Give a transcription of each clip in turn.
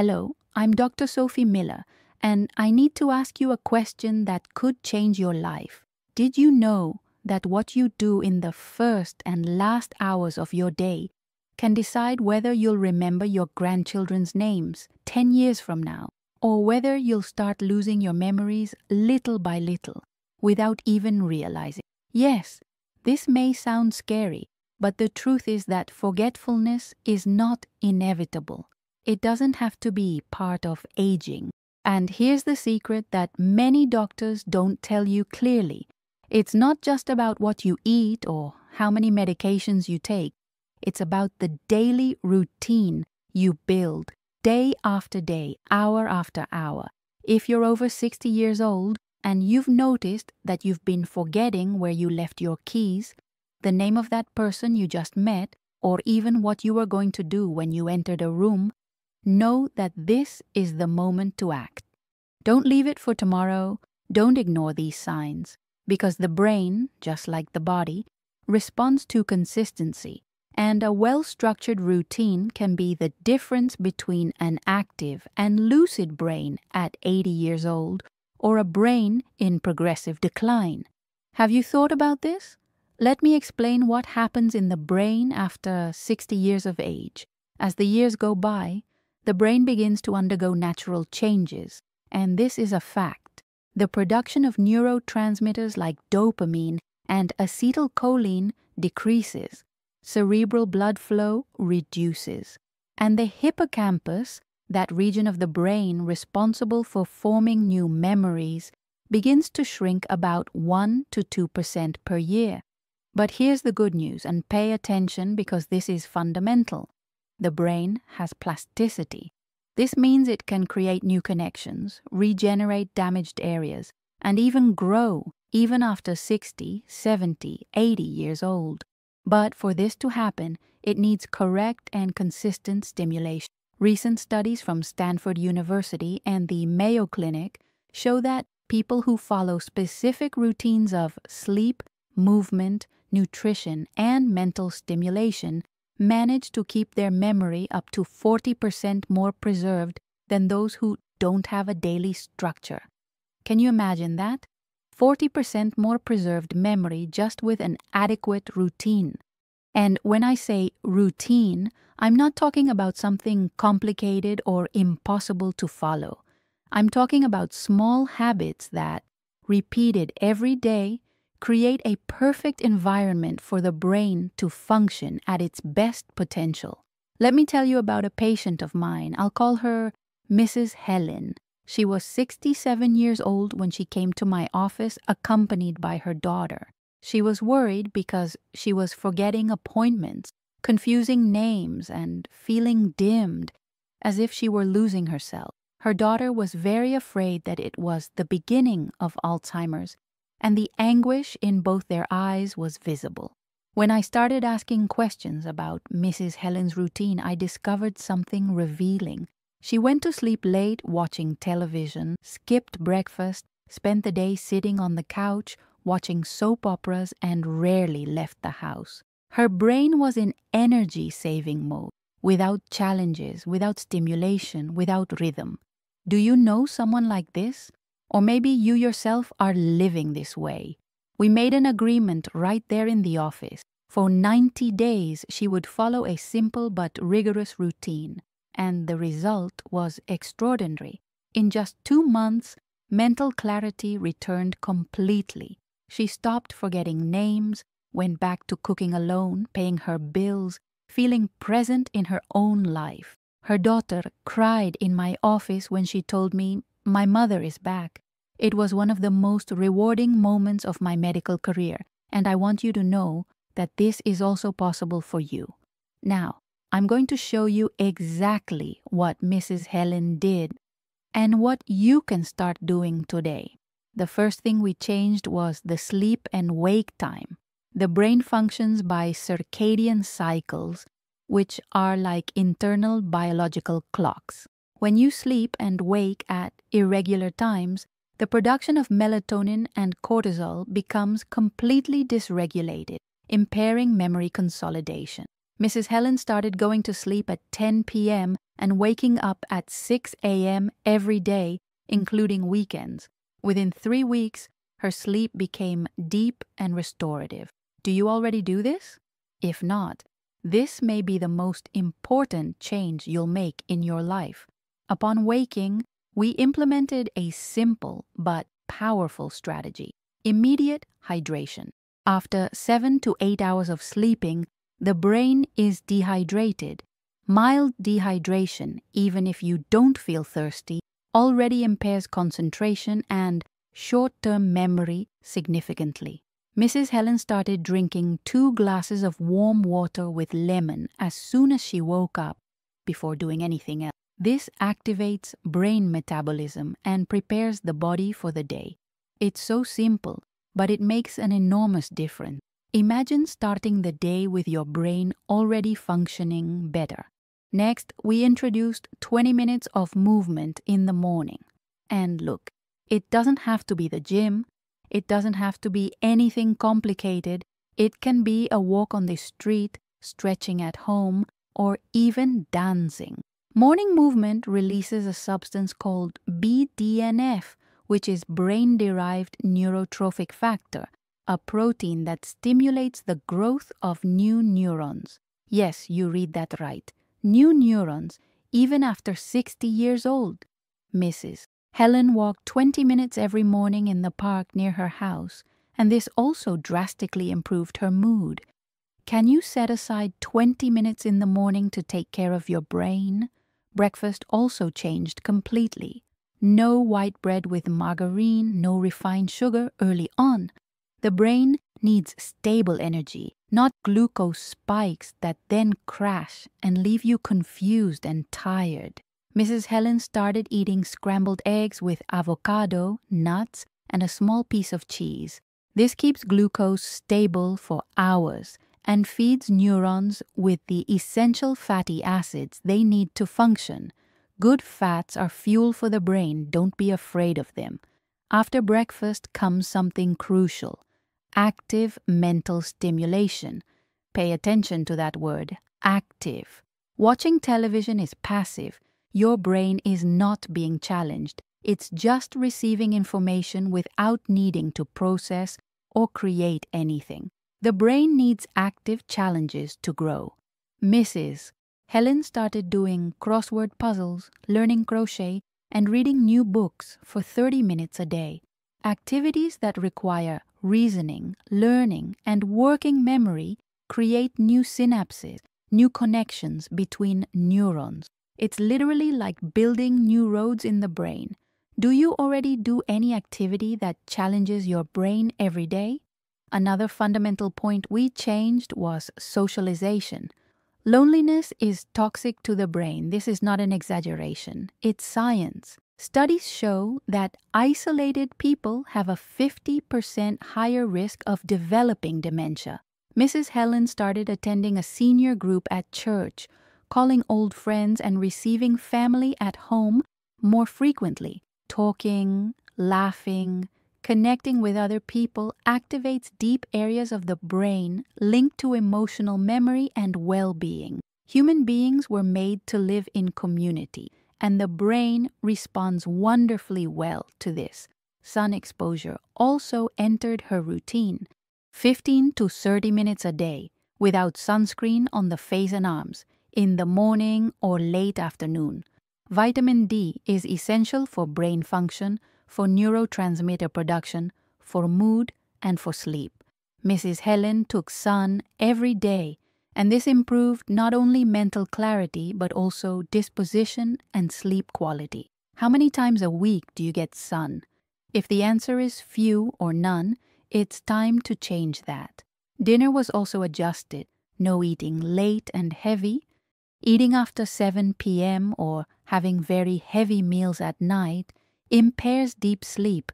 Hello, I'm Dr. Sophie Miller, and I need to ask you a question that could change your life. Did you know that what you do in the first and last hours of your day can decide whether you'll remember your grandchildren's names 10 years from now, or whether you'll start losing your memories little by little without even realizing? Yes, this may sound scary, but the truth is that forgetfulness is not inevitable. It doesn't have to be part of aging. And here's the secret that many doctors don't tell you clearly. It's not just about what you eat or how many medications you take. It's about the daily routine you build day after day, hour after hour. If you're over 60 years old and you've noticed that you've been forgetting where you left your keys, the name of that person you just met, or even what you were going to do when you entered a room, know that this is the moment to act. Don't leave it for tomorrow. Don't ignore these signs, because the brain, just like the body, responds to consistency, and a well-structured routine can be the difference between an active and lucid brain at 80 years old or a brain in progressive decline. Have you thought about this? Let me explain what happens in the brain after 60 years of age. As the years go by, the brain begins to undergo natural changes, and this is a fact. The production of neurotransmitters like dopamine and acetylcholine decreases, cerebral blood flow reduces, and the hippocampus, that region of the brain responsible for forming new memories, begins to shrink about 1 to 2% per year. But here's the good news, and pay attention because this is fundamental. The brain has plasticity. This means it can create new connections, regenerate damaged areas, and even grow, even after 60, 70, 80 years old. But for this to happen, it needs correct and consistent stimulation. Recent studies from Stanford University and the Mayo Clinic show that people who follow specific routines of sleep, movement, nutrition, and mental stimulation manage to keep their memory up to 40% more preserved than those who don't have a daily structure. Can you imagine that? 40% more preserved memory just with an adequate routine. And when I say routine, I'm not talking about something complicated or impossible to follow. I'm talking about small habits that, repeated every day, create a perfect environment for the brain to function at its best potential. Let me tell you about a patient of mine. I'll call her Mrs. Helen. She was 67 years old when she came to my office accompanied by her daughter. She was worried because she was forgetting appointments, confusing names, and feeling dimmed, as if she were losing herself. Her daughter was very afraid that it was the beginning of Alzheimer's, and the anguish in both their eyes was visible. When I started asking questions about Mrs. Helen's routine, I discovered something revealing. She went to sleep late watching television, skipped breakfast, spent the day sitting on the couch, watching soap operas, and rarely left the house. Her brain was in energy-saving mode, without challenges, without stimulation, without rhythm. Do you know someone like this? Or maybe you yourself are living this way. We made an agreement right there in the office. For 90 days, she would follow a simple but rigorous routine, and the result was extraordinary. In just 2 months, mental clarity returned completely. She stopped forgetting names, went back to cooking alone, paying her bills, feeling present in her own life. Her daughter cried in my office when she told me, "My mother is back." It was one of the most rewarding moments of my medical career, and I want you to know that this is also possible for you. Now, I'm going to show you exactly what Mrs. Helen did and what you can start doing today. The first thing we changed was the sleep and wake time. The brain functions by circadian cycles, which are like internal biological clocks. When you sleep and wake at irregular times, the production of melatonin and cortisol becomes completely dysregulated, impairing memory consolidation. Mrs. Helen started going to sleep at 10 p.m. and waking up at 6 a.m. every day, including weekends. Within 3 weeks, her sleep became deep and restorative. Do you already do this? If not, this may be the most important change you'll make in your life. Upon waking, we implemented a simple but powerful strategy: immediate hydration. After 7 to 8 hours of sleeping, the brain is dehydrated. Mild dehydration, even if you don't feel thirsty, already impairs concentration and short-term memory significantly. Mrs. Helen started drinking 2 glasses of warm water with lemon as soon as she woke up, before doing anything else. This activates brain metabolism and prepares the body for the day. It's so simple, but it makes an enormous difference. Imagine starting the day with your brain already functioning better. Next, we introduced 20 minutes of movement in the morning. And look, it doesn't have to be the gym. It doesn't have to be anything complicated. It can be a walk on the street, stretching at home, or even dancing. Morning movement releases a substance called BDNF, which is brain-derived neurotrophic factor, a protein that stimulates the growth of new neurons. Yes, you read that right. New neurons, even after 60 years old. Mrs. Helen walked 20 minutes every morning in the park near her house, and this also drastically improved her mood. Can you set aside 20 minutes in the morning to take care of your brain? Breakfast also changed completely. No white bread with margarine, no refined sugar early on. The brain needs stable energy, not glucose spikes that then crash and leave you confused and tired. Mrs. Helen started eating scrambled eggs with avocado, nuts, and a small piece of cheese. This keeps glucose stable for hours and feeds neurons with the essential fatty acids they need to function. Good fats are fuel for the brain, don't be afraid of them. After breakfast comes something crucial: active mental stimulation. Pay attention to that word, active. Watching television is passive. Your brain is not being challenged. It's just receiving information without needing to process or create anything. The brain needs active challenges to grow. Mrs. Helen started doing crossword puzzles, learning crochet, and reading new books for 30 minutes a day. Activities that require reasoning, learning, and working memory create new synapses, new connections between neurons. It's literally like building new roads in the brain. Do you already do any activity that challenges your brain every day? Another fundamental point we changed was socialization. Loneliness is toxic to the brain. This is not an exaggeration. It's science. Studies show that isolated people have a 50% higher risk of developing dementia. Mrs. Helen started attending a senior group at church, calling old friends and receiving family at home more frequently. Talking, laughing, connecting with other people activates deep areas of the brain linked to emotional memory and well-being. Human beings were made to live in community, and the brain responds wonderfully well to this. Sun exposure also entered her routine. 15 to 30 minutes a day, without sunscreen on the face and arms, in the morning or late afternoon. Vitamin D is essential for brain function, for neurotransmitter production, for mood, and for sleep. Mrs. Helen took sun every day, and this improved not only mental clarity but also disposition and sleep quality. How many times a week do you get sun? If the answer is few or none, it's time to change that. Dinner was also adjusted. No eating late and heavy. Eating after 7 p.m. or having very heavy meals at night impairs deep sleep,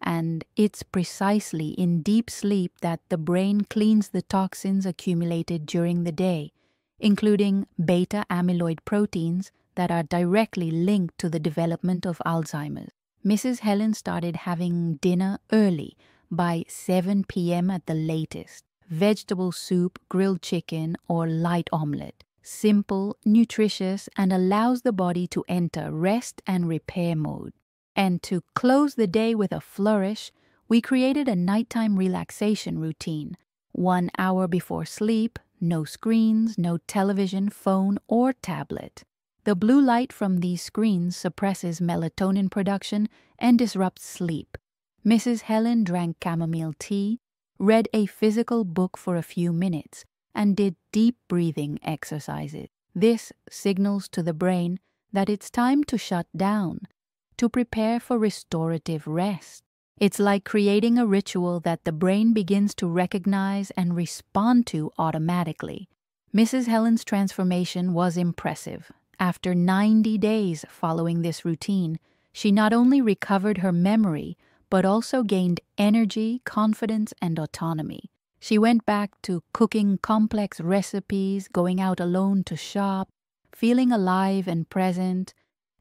and it's precisely in deep sleep that the brain cleans the toxins accumulated during the day, including beta amyloid proteins that are directly linked to the development of Alzheimer's. Mrs. Helen started having dinner early, by 7 p.m. at the latest. Vegetable soup, grilled chicken, or light omelette. simple, nutritious, and allows the body to enter rest and repair mode. And to close the day with a flourish, we created a nighttime relaxation routine. 1 hour before sleep, no screens, no television, phone, or tablet. The blue light from these screens suppresses melatonin production and disrupts sleep. Mrs. Helen drank chamomile tea, read a physical book for a few minutes, and did deep breathing exercises. This signals to the brain that it's time to shut down, to prepare for restorative rest. It's like creating a ritual that the brain begins to recognize and respond to automatically. Mrs. Helen's transformation was impressive. After 90 days following this routine, she not only recovered her memory, but also gained energy, confidence, and autonomy. She went back to cooking complex recipes, going out alone to shop, feeling alive and present,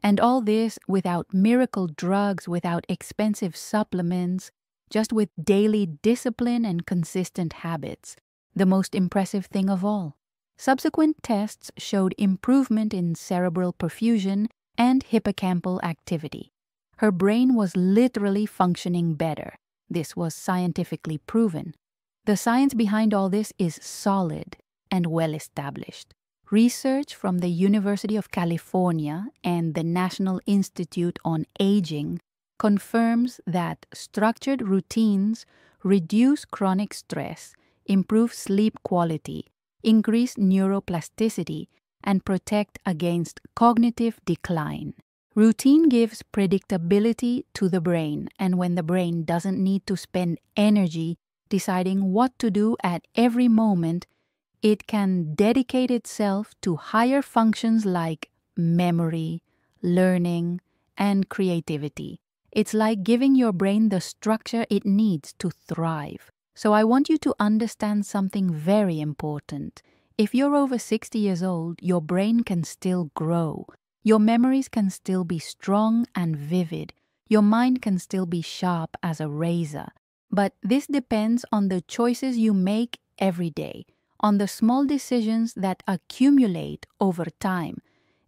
and all this without miracle drugs, without expensive supplements, just with daily discipline and consistent habits. The most impressive thing of all. Subsequent tests showed improvement in cerebral perfusion and hippocampal activity. Her brain was literally functioning better. This was scientifically proven. The science behind all this is solid and well established. Research from the University of California and the National Institute on Aging confirms that structured routines reduce chronic stress, improve sleep quality, increase neuroplasticity, and protect against cognitive decline. Routine gives predictability to the brain, and when the brain doesn't need to spend energy deciding what to do at every moment, it can dedicate itself to higher functions like memory, learning, and creativity. It's like giving your brain the structure it needs to thrive. So I want you to understand something very important. If you're over 60 years old, your brain can still grow. Your memories can still be strong and vivid. Your mind can still be sharp as a razor. But this depends on the choices you make every day, on the small decisions that accumulate over time.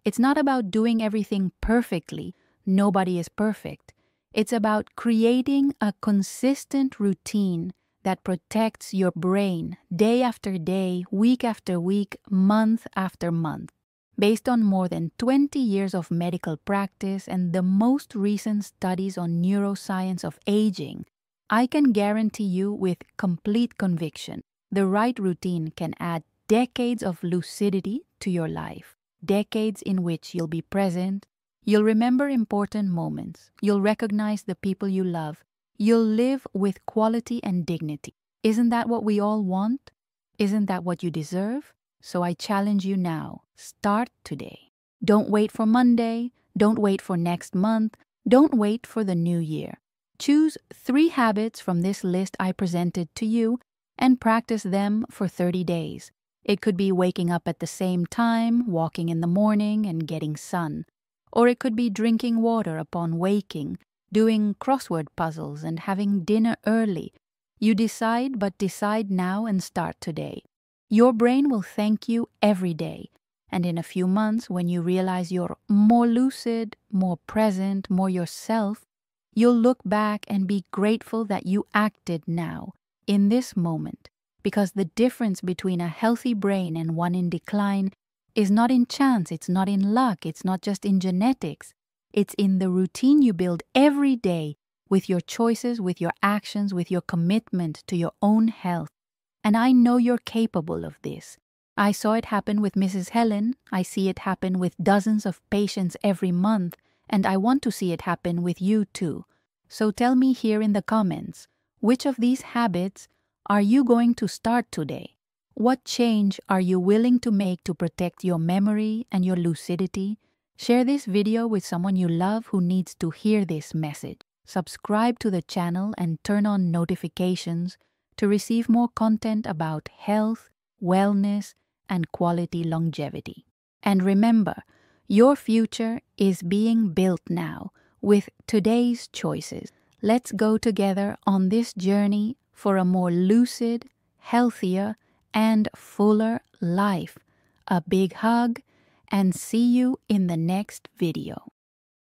It's not about doing everything perfectly. Nobody is perfect. It's about creating a consistent routine that protects your brain day after day, week after week, month after month. Based on more than 20 years of medical practice and the most recent studies on neuroscience of aging, I can guarantee you with complete conviction, the right routine can add decades of lucidity to your life, decades in which you'll be present, you'll remember important moments, you'll recognize the people you love, you'll live with quality and dignity. Isn't that what we all want? Isn't that what you deserve? So I challenge you now, start today. Don't wait for Monday, don't wait for next month, don't wait for the new year. Choose 3 habits from this list I presented to you and practice them for 30 days. It could be waking up at the same time, walking in the morning, and getting sun. Or it could be drinking water upon waking, doing crossword puzzles, and having dinner early. You decide, but decide now and start today. Your brain will thank you every day. And in a few months, when you realize you're more lucid, more present, more yourself, you'll look back and be grateful that you acted now, in this moment, because the difference between a healthy brain and one in decline is not in chance, it's not in luck, it's not just in genetics. It's in the routine you build every day with your choices, with your actions, with your commitment to your own health. And I know you're capable of this. I saw it happen with Mrs. Helen. I see it happen with dozens of patients every month, and I want to see it happen with you too. So tell me here in the comments, which of these habits are you going to start today? What change are you willing to make to protect your memory and your lucidity? Share this video with someone you love who needs to hear this message. Subscribe to the channel and turn on notifications to receive more content about health, wellness, and quality longevity. And remember, your future is being built now with today's choices. Let's go together on this journey for a more lucid, healthier, and fuller life. a big hug, and see you in the next video.